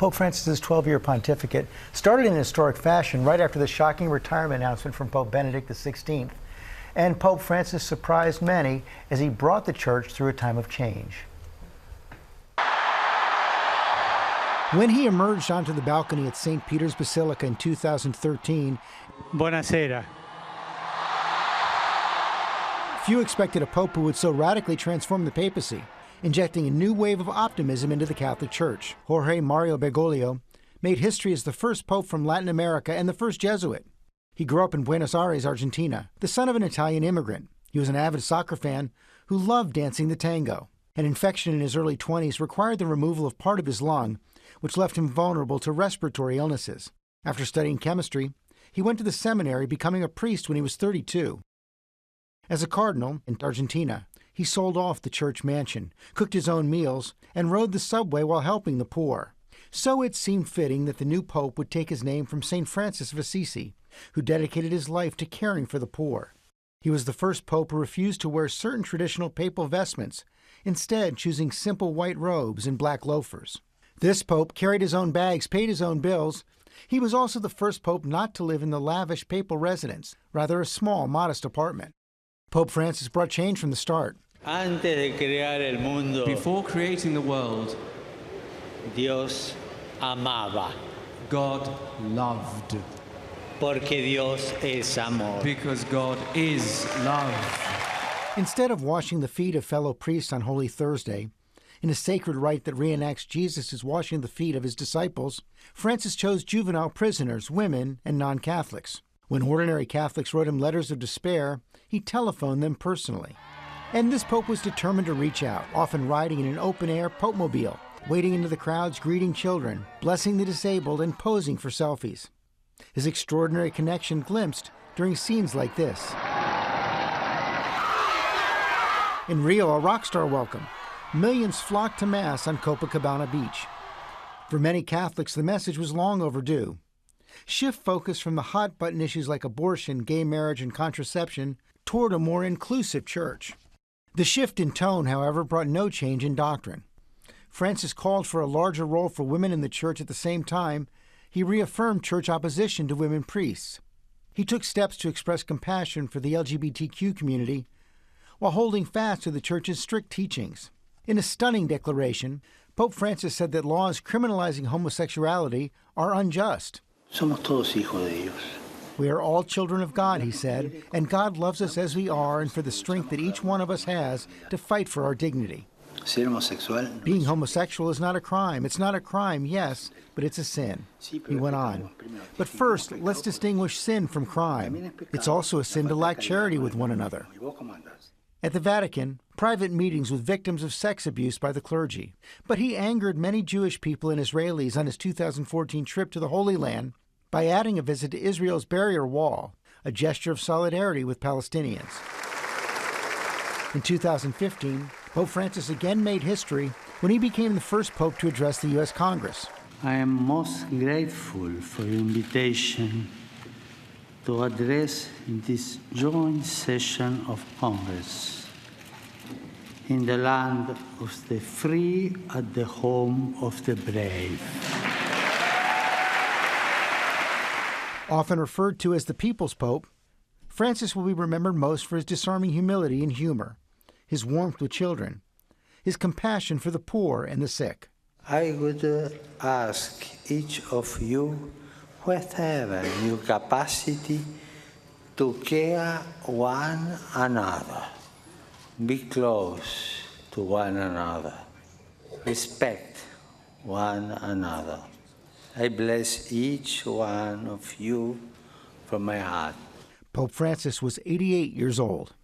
Pope Francis's 12-year pontificate started in historic fashion right after the shocking retirement announcement from Pope Benedict XVI. And Pope Francis surprised many as he brought the church through a time of change. When he emerged onto the balcony at St. Peter's Basilica in 2013, Buonasera. Few expected a pope who would so radically transform the papacy, injecting a new wave of optimism into the Catholic Church. Jorge Mario Bergoglio made history as the first pope from Latin America and the first Jesuit. He grew up in Buenos Aires, Argentina, the son of an Italian immigrant. He was an avid soccer fan who loved dancing the tango. An infection in his early 20s required the removal of part of his lung, which left him vulnerable to respiratory illnesses. After studying chemistry, he went to the seminary, becoming a priest when he was 32. As a cardinal in Argentina, he sold off the church mansion, cooked his own meals, and rode the subway while helping the poor. So it seemed fitting that the new pope would take his name from St. Francis of Assisi, who dedicated his life to caring for the poor. He was the first pope who refused to wear certain traditional papal vestments, instead choosing simple white robes and black loafers. This pope carried his own bags, paid his own bills. He was also the first pope not to live in the lavish papal residence, rather a small, modest apartment. Pope Francis brought change from the start. Before creating the world, Dios amaba. God loved. Porque Dios es amor. Because God is love. Instead of washing the feet of fellow priests on Holy Thursday, in a sacred rite that reenacts Jesus' washing the feet of his disciples, Francis chose juvenile prisoners, women, and non-Catholics. When ordinary Catholics wrote him letters of despair, he telephoned them personally. And this pope was determined to reach out, often riding in an open-air popemobile, wading into the crowds, greeting children, blessing the disabled, and posing for selfies. His extraordinary connection glimpsed during scenes like this. In Rio, a rock star welcome. Millions flocked to Mass on Copacabana Beach. For many Catholics, the message was long overdue. Shift focus from the hot-button issues like abortion, gay marriage, and contraception toward a more inclusive church. The shift in tone, however, brought no change in doctrine. Francis called for a larger role for women in the church. At the same time, he reaffirmed church opposition to women priests. He took steps to express compassion for the LGBTQ community while holding fast to the church's strict teachings. In a stunning declaration, Pope Francis said that laws criminalizing homosexuality are unjust. Somos todos hijos de Dios. We are all children of God, he said, and God loves us as we are and for the strength that each one of us has to fight for our dignity. Ser homosexual. Being homosexual is not a crime. It's not a crime, yes, but it's a sin. He went on. But first, let's distinguish sin from crime. It's also a sin to lack charity with one another. At the Vatican, private meetings with victims of sex abuse by the clergy. But he angered many Jewish people and Israelis on his 2014 trip to the Holy Land by adding a visit to Israel's barrier wall, a gesture of solidarity with Palestinians. In 2015, Pope Francis again made history when he became the first pope to address the U.S. Congress. I am most grateful for the invitation to address this joint session of Congress in the land of the free at the home of the brave. Often referred to as the People's Pope, Francis will be remembered most for his disarming humility and humor, his warmth with children, his compassion for the poor and the sick. I would ask each of you, whatever your capacity, to care one another, be close to one another, respect one another. I bless each one of you from my heart. Pope Francis was 88 years old.